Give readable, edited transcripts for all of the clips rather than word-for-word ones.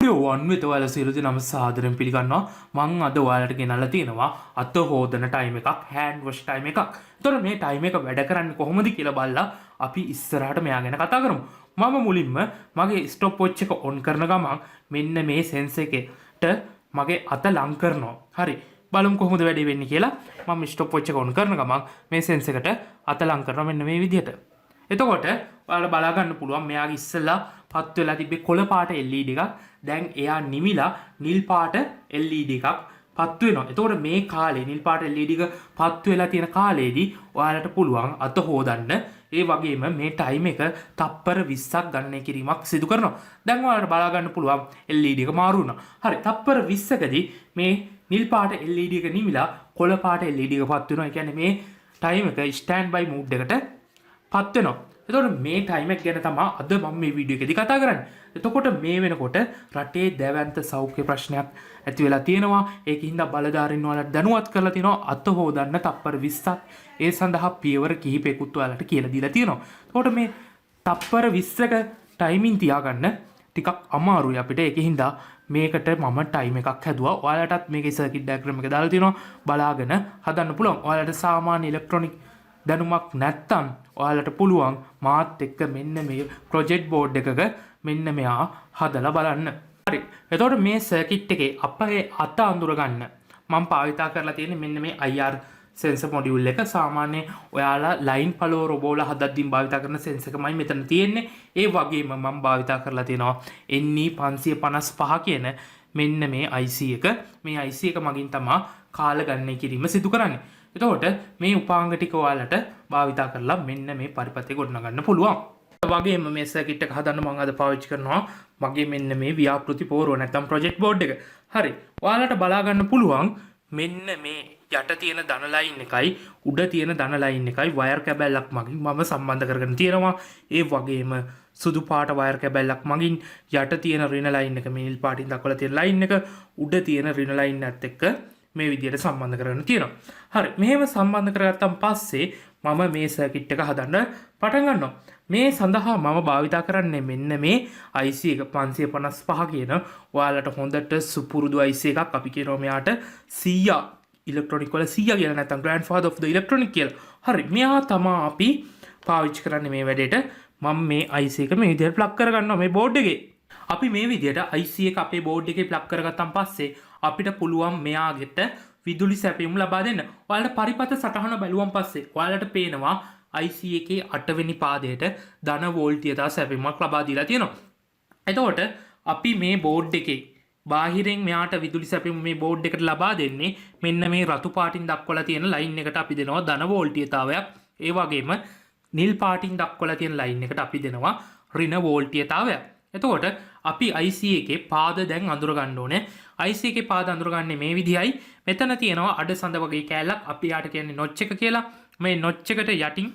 අපේ වන් වෙත ඔයාලා සියලු දෙනාම සාදරයෙන් පිළිගන්නවා. මම අද ඔයාලට ගෙනල්ලා තියෙනවා අත හොදන ටයිම් එකක්, හෑන්ඩ් වොෂ් ටයිම් එකක්. ඒතකොට මේ ටයිම් එක වැඩ කරන්නේ කොහොමද කියලා බලලා අපි ඉස්සරහට මෙයා ගැන කතා කරමු. මම මුලින්ම මගේ ස්ටොප් වොච් එක ඔන් කරන ගමන් මෙන්න මේ සෙන්සර් එකට මගේ අත ලං කරනවා. හරි. බලමු කොහොමද වැඩේ වෙන්නේ කියලා. මම ස්ටොප් වොච් එක ඔන් කරන ගමන් මේ සෙන්සර් එකට අත ලං කරනවා මෙන්න මේ විදිහට. එතකොට ඔයාලා බලා ගන්න පුළුවන් මෙයාගේ ඉස්සෙල්ලා පත් වෙලා තිබ්බේ කොළ පාට LED එකක්. දැන් එයා නිමිලා නිල් පාට LED එකක් පත් වෙනවා. එතකොට මේ කාලේ නිල් පාට LED එක පත් වෙලා තියෙන කාලේදී ඔයාලට පුළුවන් අත හොදන්න. ඒ වගේම මේ ටයිම් එක තප්පර 20ක් ගණනය කිරීමක් සිදු කරනවා. දැන් ඔයාලට බලා ගන්න පුළුවන් LED එක මාරු වුණා. හරි. තප්පර 20කදී මේ නිල් පාට LED එක නිමිලා කොළ පාට LED එක පත් වෙනවා. ඒ කියන්නේ මේ ටයිම් එක ස්ටෑන්ඩ් බයි මූඩ් එකට පත් වෙනවා. එතකොට මේ ටයිම් එක ගැන තමයි අද මම මේ වීඩියෝ එකේදී කතා කරන්නේ. එතකොට මේ වෙනකොට රටේ දැවැන්ත සෞඛ්‍ය ප්‍රශ්නයක් ඇති වෙලා තියෙනවා. ඒකින්ද බලධාරීන් වලට දැනුවත් කරලා තියෙනවා අත හොදන්න තප්පර 20ක්. ඒ සඳහා පියවර කිහිපයකුත් ඔයාලට කියලා දීලා තියෙනවා. එතකොට මේ තප්පර 20ක ටයිමින් තියාගන්න ටිකක් අමාරුයි අපිට. ඒකින්ද මේකට මම ටයිම් එකක් හැදුවා. ඔයාලටත් මේකේ සර්කිට් ඩයග්‍රෑම් එක දාලා තියෙනවා. බලාගෙන හදන්න පුළුවන්. ඔයාලට සාමාන්‍ය ඉලෙක්ට්‍රොනික දැනුමක් නැත්තම් ඔයාලට පුළුවන් මාත් එක්ක මෙන්න මේ ප්‍රොජෙක්ට් බෝඩ් එකක මෙන්න මෙයා හදලා බලන්න. හරි. එතකොට මේ සර්කිට් එකේ අපේ අත අඳුර ගන්න මම භාවිතා කරලා තියෙන්නේ මෙන්න මේ IR සෙන්සර් මොඩියුල් එක. සාමාන්‍ය ඔයාලා ලයින් පළෝ රොබෝලා හදද්දී භාවිතා කරන සෙන්සර් එකමයි මෙතන තියෙන්නේ. ඒ වගේම මම භාවිතා කරලා තියෙනවා NE 555 කියන මෙන්න මේ IC එක. මේ IC එක මගින් තමයි කාල ගණනය කිරීම සිදු කරන්නේ. එතකොට මේ උපාංග ටික ඔයාලට භාවිතා කරලා මෙන්න මේ පරිපථය ගොඩනගන්න පුළුවන්. වගේම මේ සර්කිට් එක හදන්න මම අද පාවිච්චි කරනවා මගේ මෙන්න මේ ව්‍යාපෘති පෝරුව නැත්නම් ප්‍රොජෙක්ට් බෝඩ් එක. හරි. ඔයාලට බලා ගන්න පුළුවන් මෙන්න මේ යට තියෙන ධන ලයින් එකයි උඩ තියෙන ධන ලයින් එකයි වයර් කැබැල්ලක් මගින් මම සම්බන්ධ කරගෙන තියෙනවා. ඒ වගේම සුදු පාට වයර් කැබැල්ලක් මගින් යට තියෙන ඍණ ලයින් එක මේ නිල් පාටින් දක්වලා තියෙන ලයින් එක උඩ තියෙන ඍණ ලයින් එකත් එක්ක මේ විදිහට සම්බන්ධ කරගෙන තියෙනවා. හරි. මෙහෙම සම්බන්ධ කරගත්තන් පස්සේ මම මේ සර්කිට් එක හදන්න පටන් ගන්නවා. මේ සඳහා මම භාවිතා කරන්නේ මෙන්න මේ IC එක 555 කියන ඔයාලට හොඳට සුපුරුදු IC එකක්. අපි කියනවා මෙයාට 100 ඉලෙක්ට්‍රොනික වල 100 කියලා නැත්නම් grandfather of the electronic කියලා. හරි. මෙයා තමයි අපි පාවිච්චි කරන්නේ මේ වැඩේට. මම මේ IC එක මේ විදිහට ප්ලග් කරගන්නවා මේ බෝඩ් එකේ. අපි මේ විදිහට IC එක අපේ බෝඩ් එකේ ප්ලග් කරගත්තන් පස්සේ අපිට පුළුවන් මෙයාගෙට විදුලි සැපයුම් ලබා දෙන්න. ඔයාලට පරිපථ සටහන බැලුවන් පස්සේ ඔයාලට පේනවා IC එකේ 8 වෙනි පාදයට ධන වෝල්ටීයතා සැපයුමක් ලබා දීලා තියෙනවා. එතකොට අපි මේ බෝඩ් එකේ බාහිරින් මෙයාට විදුලි සැපයුම් මේ බෝඩ් එකට ලබා දෙන්නේ මෙන්න මේ රතු පාටින් දක්වලා තියෙන ලයින් එකට අපි දෙනවා ධන වෝල්ටීයතාවයක්. ඒ වගේම නිල් පාටින් දක්වලා තියෙන ලයින් එකට අපි දෙනවා ඍණ වෝල්ටීයතාවයක්. එතකොට අපි IC එකේ පාද දැන් අඳුර ගන්න ඕනේ. IC එකේ පාද අඳුරගන්නේ මේ විදිහයි. මෙතන තියෙනවා අඩ සඳ වගේ කෑල්ලක්. අපි යාට කියන්නේ නොච් එක කියලා. මේ නොච් එකට යටින්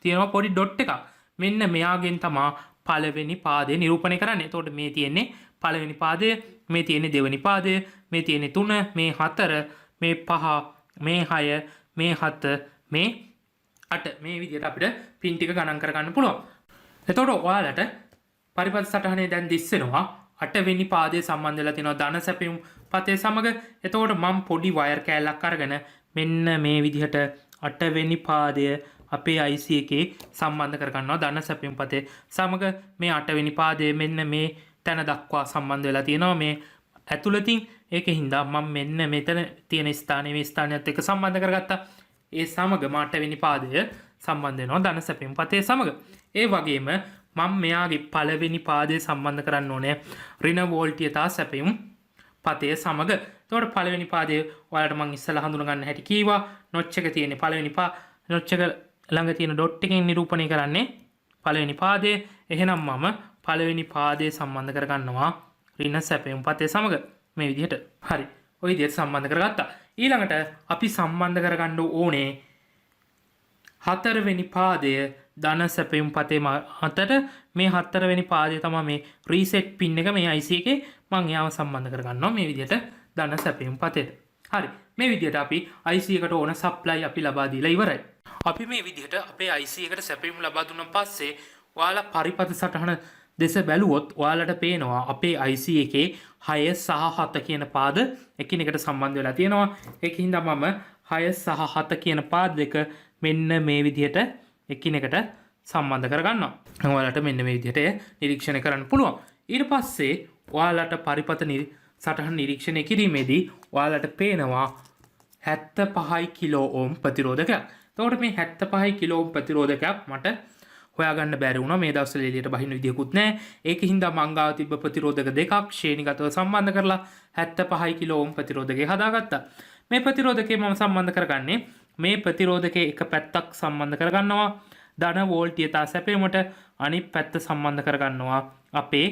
තියෙනවා පොඩි ඩොට් එකක්. මෙන්න මෙයාගෙන් තමයි පළවෙනි පාදය නිරූපණය කරන්නේ. එතකොට මේ තියෙන්නේ පළවෙනි පාදය, මේ තියෙන්නේ දෙවෙනි පාදය, මේ තියෙන්නේ 3, මේ 4, මේ 5, මේ 6, මේ 7, මේ 8. මේ විදිහට අපිට පින් ටික ගණන් කරගන්න පුළුවන්. එතකොට ඔයාලට පරිපථ සටහනේ දැන් දිස්සෙනවා 8 වෙනි පාදයේ සම්බන්ධ වෙලා තියෙනවා ධන සැපයුම් පතේ සමග. එතකොට මම පොඩි වයර් කෑල්ලක් අරගෙන මෙන්න මේ විදිහට 8 වෙනි පාදය අපේ IC එකේ සම්බන්ධ කරගන්නවා ධන සැපයුම් පතේ සමග. මේ 8 වෙනි පාදයේ මෙන්න මේ තැන දක්වා සම්බන්ධ වෙලා තියෙනවා මේ ඇතුළතින්. ඒකින්ද මම මෙන්න මෙතන තියෙන ස්ථානයේ මේ ස්ථානයත් එක්ක සම්බන්ධ කරගත්තා. ඒ සමග 8 වෙනි පාදය සම්බන්ධ වෙනවා ධන සැපයුම් පතේ සමග. ඒ වගේම මම මෙයාගේ පළවෙනි පාදයේ සම්බන්ධ කරන්න ඕනේ ඍණ වෝල්ටීයතා සැපයුම් පතේ සමග. එතකොට පළවෙනි පාදයේ ඔයාලට මම ඉස්සලා හඳුන ගන්න හැටි කීවා. නොච් එක තියෙන්නේ පළවෙනි නොච් එක ළඟ තියෙන ඩොට් එකෙන් නිරූපණය කරන්නේ පළවෙනි පාදයේ. එහෙනම් මම පළවෙනි පාදයේ සම්බන්ධ කරගන්නවා ඍණ සැපයුම් පතේ සමග මේ විදිහට. හරි. ওই විදිහට සම්බන්ධ කරගත්තා. ඊළඟට අපි සම්බන්ධ කරගන්න ඕනේ 4 වෙනි පාදය ධන සැපයුම් පතේ අතර. මේ 4 වෙනි පාදය තමයි මේ රීසෙට් පින් එක මේ IC එකේ මම එයාව සම්බන්ධ කරගන්නවා මේ විදිහට ධන සැපයුම් පතේට. හරි. මේ විදිහට අපි IC එකට ඕන සප්ලයි අපි ලබා දීලා ඉවරයි. අපි මේ විදිහට අපේ IC එකට සැපයුම් ලබා දුන්නා පස්සේ ඔයාලා පරිපථ සටහන දෙස බැලුවොත් ඔයාලට පේනවා අපේ IC එකේ 6 සහ 7 කියන පාද එකිනෙකට සම්බන්ධ වෙලා තියෙනවා. ඒකින්ද මම 6 සහ 7 කියන පාද දෙක මෙන්න මේ විදිහට එකිනෙකට සම්බන්ධ කරගන්නවා. ඔයාලට මෙන්න මේ විදිහට නිරීක්ෂණය කරන්න පුළුවන්. ඊට පස්සේ ඔයාලට පරිපත සටහන නිරීක්ෂණය කිරීමේදී ඔයාලට පේනවා 75 කිලෝ ඕම් ප්‍රතිරෝධකයක්. එතකොට මේ 75 කිලෝ ඕම් ප්‍රතිරෝධකයක් මට හොයාගන්න බැරි වුණා. මේ දවස්වල එළියට බහින්න විදියකුත් නැහැ. ඒකින්ද මං ගාව තිබ්බ ප්‍රතිරෝධක දෙකක් ශ්‍රේණිගතව සම්බන්ධ කරලා 75 කිලෝ ඕම් ප්‍රතිරෝධකය හදාගත්තා. මේ ප්‍රතිරෝධකය මම සම්බන්ධ කරගන්නේ මේ ප්‍රතිරෝධකයේ එක පැත්තක් සම්බන්ධ කරගන්නවා ධන වෝල්ටීයතා සැපයීමට, අනිත් පැත්ත සම්බන්ධ කරගන්නවා අපේ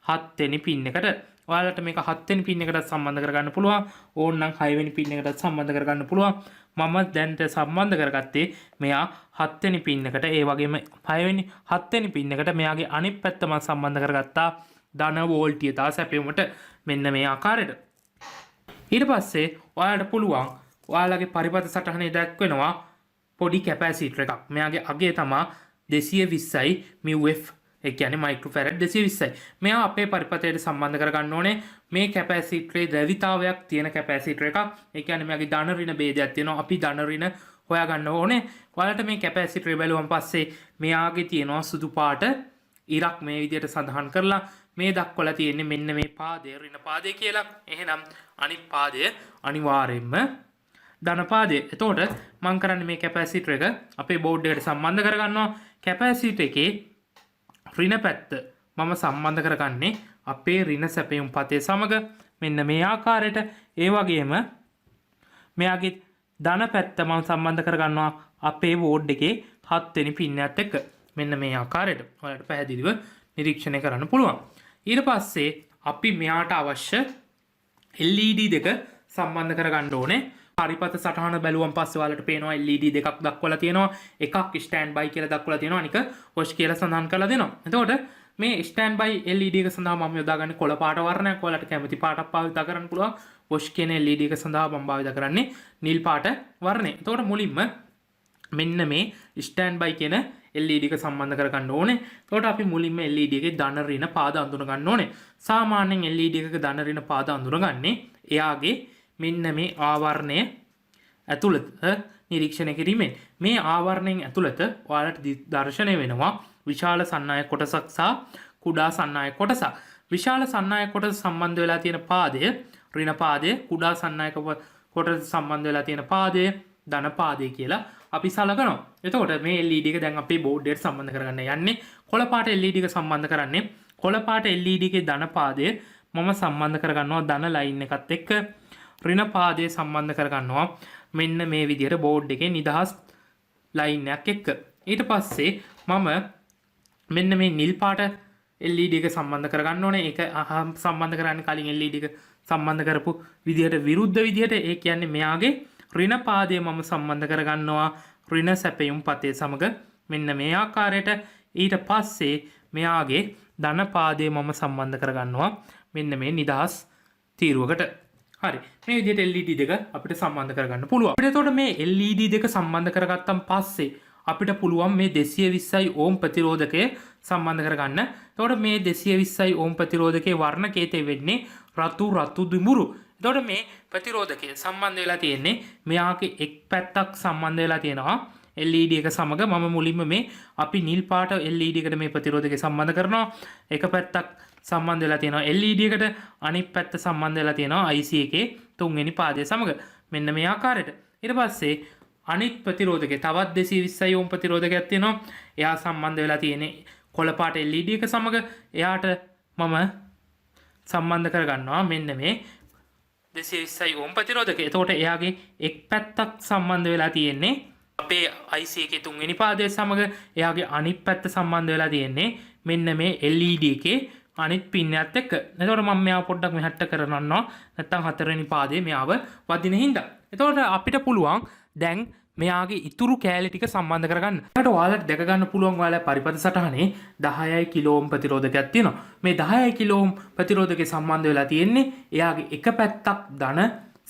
7 වෙනි පින් එකට. ඔයාලට මේක 7 වෙනි පින් එකටත් සම්බන්ධ කරගන්න පුළුවන්. ඕනනම් 6 වෙනි පින් එකටත් සම්බන්ධ කරගන්න පුළුවන්. මම දැන්ට සම්බන්ධ කරගත්තේ මෙයා 7 වෙනි පින් එකට. ඒ වගේම 6 වෙනි 7 වෙනි පින් එකට මෙයාගේ අනිත් පැත්ත මම සම්බන්ධ කරගත්තා ධන වෝල්ටීයතා සැපයීමට මෙන්න මේ ආකාරයට. ඊට පස්සේ ඔයාලට පුළුවන් ඔයාලගේ පරිපත සටහනේ දක්වනවා පොඩි කැපැසිටර් එකක්. මෙයාගේ අගය තමයි 220යි μF. ඒ කියන්නේ මයික්‍රෝෆැරඩ් 220යි. මෙයා අපේ පරිපතයට සම්බන්ධ කරගන්න ඕනේ. මේ කැපැසිටරේ ද්‍රවිතාවයක් තියෙන කැපැසිටර් එකක්. ඒ කියන්නේ මෙයාගේ ධන ඍණ ભેදයක් තියෙනවා. අපි ධන ඍණ හොයාගන්න ඕනේ. ඔයාලට මේ කැපැසිටරේ බැලුවම පස්සේ මෙයාගේ තියෙනවා සුදු පාට ඉරක් මේ විදිහට සඳහන් කරලා මේ දක්වලා තියෙන්නේ මෙන්න මේ පාදය ඍණ පාදය කියලා. එහෙනම් අනිත් පාදය අනිවාර්යයෙන්ම ධන පාදය. එතකොට මම කරන්නේ මේ කැපැසිටර් එක අපේ බෝඩ් එකට සම්බන්ධ කරගන්නවා. කැපැසිටර් එකේ ඍණ පැත්ත මම සම්බන්ධ කරගන්නේ අපේ ඍණ සැපයුම් පතේ සමග මෙන්න මේ ආකාරයට. ඒ වගේම මෙයාගේ ධන පැත්ත මම සම්බන්ධ කරගන්නවා අපේ බෝඩ් එකේ 7 වෙනි පින් එකත් එක්ක මෙන්න මේ ආකාරයට. ඔයාලට පැහැදිලිව නිරීක්ෂණය කරන්න පුළුවන්. ඊට පස්සේ අපි මෙයාට අවශ්‍ය LED දෙක සම්බන්ධ කරගන්න ඕනේ. පරිපත සටහන බැලුවම පස්සේ ඔයාලට පේනවා LED දෙකක් දක්වලා තියෙනවා. එකක් ස්ටෑන්ඩ් බයි කියලා දක්වලා තියෙනවා. අනික වොෂ් කියලා සඳහන් කරලා දෙනවා. එතකොට මේ ස්ටෑන්ඩ් බයි LED එක සඳහා මම යොදාගන්නේ කොළ පාට වර්ණයක්. ඔයාලට කැමති පාටක් පාවිච්චි කරන්න පුළුවන්. වොෂ් කියන LED එක සඳහා මම භාවිත කරන්නේ නිල් පාට වර්ණය. එතකොට මුලින්ම මෙන්න මේ ස්ටෑන්ඩ් බයි කියන LED එක සම්බන්ධ කරගන්න ඕනේ. එතකොට අපි මුලින්ම LED එකේ ධන ඍණ පාද අඳුන ගන්න ඕනේ. සාමාන්‍යයෙන් LED එකක ධන ඍණ පාද අඳුනගන්නේ එයාගේ මෙන්න මේ ආවරණය ඇතුළත නිරීක්ෂණය කිරීමෙන්. මේ ආවරණයෙන් ඇතුළත ඔයාලට දර්ශනය වෙනවා විශාල සන්නායක කොටසක් සහ කුඩා සන්නායක කොටසක්. විශාල සන්නායක කොටස සම්බන්ධ වෙලා තියෙන පාදය ඍණ පාදය, කුඩා සන්නායක කොටස සම්බන්ධ වෙලා තියෙන පාදය ධන පාදය කියලා අපි සලකනවා. එතකොට මේ LED එක දැන් අපේ බෝඩ් එකට සම්බන්ධ කරගන්න යන්නේ. කොළ පාට LED එක සම්බන්ධ කරන්නේ කොළ පාට LED එකේ ධන පාදය මම සම්බන්ධ කරගන්නවා ධන ලයින් එකත් එක්ක. ඍණ පාදය සම්බන්ධ කරගන්නවා මෙන්න මේ විදිහට බෝඩ් එකේ නිදහස් ලයින් එකක් එක්ක. ඊට පස්සේ මම මෙන්න මේ නිල් පාට LED එක සම්බන්ධ කරගන්න ඕනේ. ඒක සම්බන්ධ කරන්නේ කලින් LED එක සම්බන්ධ කරපු විදිහට විරුද්ධ විදිහට. ඒ කියන්නේ මෙයාගේ ඍණ පාදය මම සම්බන්ධ කරගන්නවා ඍණ සැපයුම් පතේ සමග මෙන්න මේ ආකාරයට. ඊට පස්සේ මෙයාගේ ධන පාදය මම සම්බන්ධ කරගන්නවා මෙන්න මේ නිදහස් තීරුවකට. හරි, මේ විදිහට LED දෙක අපිට සම්බන්ධ කරගන්න පුළුවන්. අපිට එතකොට මේ LED දෙක සම්බන්ධ කරගත්තන් පස්සේ අපිට පුළුවන් මේ 220යි ඕම් ප්‍රතිරෝධකය සම්බන්ධ කරගන්න. එතකොට මේ 220යි ඕම් ප්‍රතිරෝධකයේ වර්ණ කේතේ වෙන්නේ රතු දුඹුරු. එතකොට මේ ප්‍රතිරෝධකය සම්බන්ධ වෙලා තියෙන්නේ මෙයාගේ එක් පැත්තක් සම්බන්ධ වෙලා තියෙනවා LED එක සමග. මම මුලින්ම මේ අපි නිල් පාට LED එකට මේ ප්‍රතිරෝධකය සම්බන්ධ කරනවා. එක පැත්තක් සම්බන්ධ වෙලා තියෙනවා LED එකට, අනිත් පැත්ත සම්බන්ධ වෙලා තියෙනවා IC එකේ 3 වෙනි පාදය සමග මෙන්න මේ ආකාරයට. ඊට පස්සේ අනිත් ප්‍රතිරෝධකේ තවත් 220 ඕම් ප්‍රතිරෝධකයක් තියෙනවා. එයා සම්බන්ධ වෙලා තියෙන්නේ කොළ පාට LED එක සමග. එයාට මම සම්බන්ධ කරගන්නවා මෙන්න මේ 220 ඕම් ප්‍රතිරෝධකය. එතකොට එයාගේ එක් පැත්තක් සම්බන්ධ වෙලා තියෙන්නේ අපේ IC එකේ 3 වෙනි පාදය සමග. එයාගේ අනිත් පැත්ත සම්බන්ධ වෙලා තියෙන්නේ මෙන්න මේ LED එකේ අනිත් පින් එකත් එක්ක. එතකොට මම මෙයාව පොඩ්ඩක් මෙහාට කරනවා. නැත්තම් 4 වෙනි පාදේ මෙයාව වදින හින්දා. එතකොට අපිට පුළුවන් දැන් මෙයාගේ ඉතුරු කෑලි ටික සම්බන්ධ කරගන්න. ඒකට ඔයාලට දැක ගන්න පුළුවන් ඔයාලා පරිපත සටහනේ 10යි කිලෝම් ප්‍රතිරෝධකයක් තියෙනවා. මේ 10යි කිලෝම් ප්‍රතිරෝධකේ සම්බන්ධ වෙලා තියෙන්නේ එයාගේ එක පැත්තක් ධන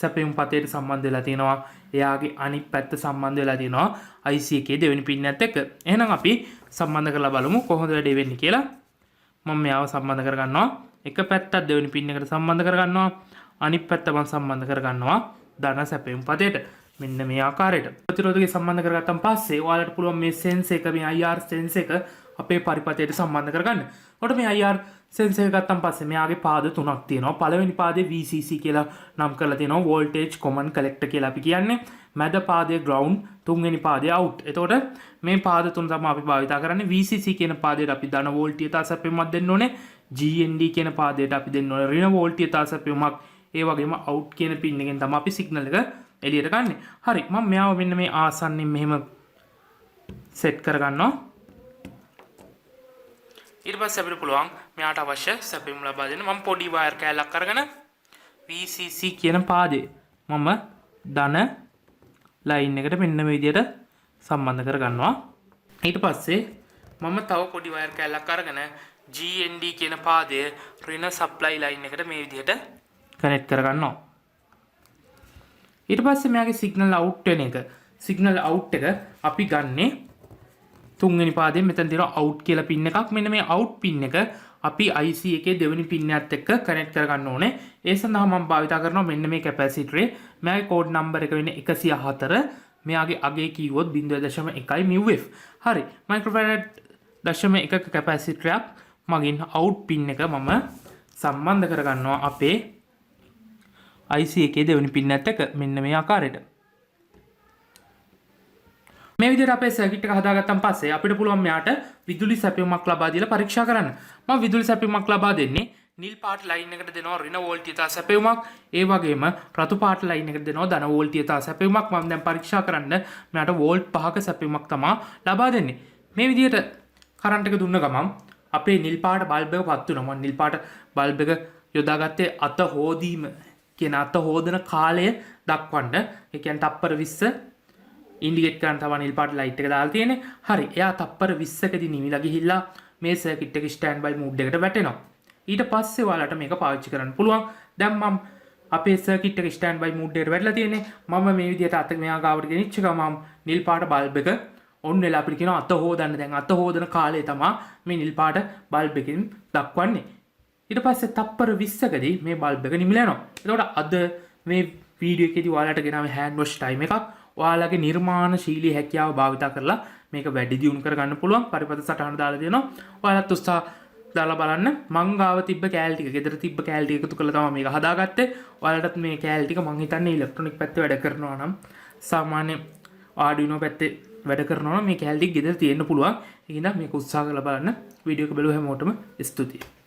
සැපයුම් පතේට සම්බන්ධ වෙලා තියෙනවා. එයාගේ අනිත් පැත්ත සම්බන්ධ වෙලා තියෙනවා IC එකේ දෙවෙනි පින් එකත් එක්ක. එහෙනම් අපි සම්බන්ධ කරලා බලමු කොහොමද වැඩේ වෙන්නේ කියලා. මම මෙයාව සම්බන්ධ කරගන්නවා. එක පැත්තක් දෙවෙනි පින් එකට සම්බන්ධ කරගන්නවා. අනිත් පැත්ත මම සම්බන්ධ කරගන්නවා ධන සැපයුම් පදයට. මෙන්න මේ ආකාරයට. ප්‍රතිරෝධකය සම්බන්ධ කරගත්තන් පස්සේ ඔයාලට පුළුවන් මේ සෙන්ස් එක මේ IR සෙන්ස් එක අපේ පරිපථයට සම්බන්ධ කරගන්න. එතකොට මේ IR සෙන්ස් එක ගත්තන් පස්සේ මෙයාගේ පාද තුනක් තියෙනවා. පළවෙනි පාදේ VCC කියලා නම් කරලා තියෙනවා. voltage common collector කියලා අපි කියන්නේ. මැද පාදයේ ground, තුන්වෙනි පාදයේ out. එතකොට මේ පාද තුන තමයි අපි භාවිතා කරන්නේ. VCC කියන පාදයට අපි ධන වෝල්ටීයතා සැපයුමක් දෙන්න ඕනේ. GND කියන පාදයට අපි දෙන්න ඕනේ ඍණ වෝල්ටීයතා සැපයුමක්. ඒ වගේම out කියන පින් එකෙන් තමයි අපි සිග්නල් එක එළියට ගන්නෙ. හරි. මම මෙයාව මෙන්න මේ ආසන්නෙන් මෙහෙම සෙට් කරගන්නවා. ඊට පස්සේ අපිට පුළුවන් මෙයාට අවශ්‍ය සැපයුම් ලබා දෙන්න. මම පොඩි වයර් කෑල්ලක් අරගෙන VCC කියන පාදේ මම ධන ලයින් එකට මෙන්න මේ විදිහට සම්බන්ධ කරගන්නවා. ඊට පස්සේ මම තව පොඩි වයර් කෑල්ලක් අරගෙන GND කියන පාදයේ ඍණ සප්ලයි ලයින් එකට මේ විදිහට කනෙක්ට් කරගන්නවා. ඊට පස්සේ මෙයාගේ සිග්නල් අවුට් වෙන එක සිග්නල් අවුට් එක අපි ගන්නෙ තුන්වෙනි පාදයෙන් මෙතන තියෙනවා අවුට් කියලා පින් එකක්. මෙන්න මේ අවුට් පින් එක අපි IC එකේ දෙවෙනි පින් එකත් එක්ක කනෙක්ට් කරගන්න ඕනේ. ඒ සඳහා මම භාවිතා කරනවා මෙන්න මේ කැපැසිටරේ. මෙයාගේ කෝඩ් නම්බර් එක වෙන්නේ 104. මෙයාගේ අගේ කිව්වොත් 0.1 μF. හරි. මයික්‍රෝෆැරඩ් 0.1 කැපැසිටරයක් මගින් අවුට් පින් එක මම සම්බන්ධ කරගන්නවා අපේ IC එකේ දෙවෙනි පින් එකත් එක්ක මෙන්න මේ ආකාරයට. මේ විදිහට අපේ සර්කිට් එක හදාගත්තන් පස්සේ අපිට පුළුවන් මෙයාට විදුලි සැපයුමක් ලබා දීලා පරීක්ෂා කරන්න. මම විදුලි සැපයුමක් ලබා දෙන්නේ නිල් පාට ලයින් එකට දෙනවා ඍණ වෝල්ටීයතා සැපයුමක්. ඒ වගේම රතු පාට ලයින් එකට දෙනවා ධන වෝල්ටීයතා සැපයුමක්. මම දැන් පරීක්ෂා කරන්න මෙයාට වෝල්ට් 5ක සැපයුමක් තමයි ලබා දෙන්නේ. මේ විදිහට කරන්ට් එක දුන්න ගමන් අපේ නිල් පාට බල්බ් එක පත් වෙනවා. මම නිල් පාට බල්බ් එක යොදාගත්තේ අත හොදීම කියන අත හොදන කාලය දක්වන්න. ඒ කියන්නේ තප්පර 20 ඉන්ඩිකේට් කරන්න තමයි නිල් පාට ලයිට් එක දාලා තියෙන්නේ. හරි. එයා තප්පර 20කදී නිවිලා ගිහිල්ලා මේ සර්කිට් එක ස්ටෑන්ඩ් බයි මූඩ් එකට වැටෙනවා. ඊට පස්සේ ඔයාලට මේක පාවිච්චි කරන්න පුළුවන්. දැන් මම අපේ සර්කිට් එක ස්ටෑන්ඩ් බයි මූඩ් එකට වැටලා තියෙන්නේ. මම මේ විදිහට අත මෙයා ගාවට ගෙනිච්ච ගමන් නිල් පාට බල්බ් එක ඔන් වෙලා අපිට කියනවා අත හොදන්න. දැන් අත හොදන කාලය තමයි මේ නිල් පාට බල්බ් එකකින් දක්වන්නේ. ඊට පස්සේ තප්පර 20කදී මේ බල්බ් එක නිමිලා යනවා. එතකොට අද මේ වීඩියෝ එකේදී ඔයාලට ගෙනාවේ හෑන්ඩ් වොෂ් ටයිම් එකක්. ඔයාලගේ නිර්මාණශීලී හැකියාව භාවිත කරලා මේක වැඩි දියුණු කරගන්න පුළුවන්. පරිපථ සටහන දාලා දෙනවා. ඔයාලත් උත්සාහ දාලා බලන්න. මං ගාව තිබ්බ කෑලි ටික, ගෙදර තිබ්බ කෑලි ටික එකතු කරලා තමයි මේක හදාගත්තේ. ඔයාලටත් මේ කෑලි ටික මං හිතන්නේ ඉලෙක්ට්‍රොනික පැත්තේ වැඩ කරනවා නම් සාමාන්‍ය ආඩිනෝ පැත්තේ වැඩ කරනවා නම් මේ කෑලි ටික ගෙදර තියෙන්න පුළුවන්. ඒ හින්දා මේක උත්සාහ කරලා බලන්න. වීඩියෝ එක බලුව හැමෝටම ස්තුතියි.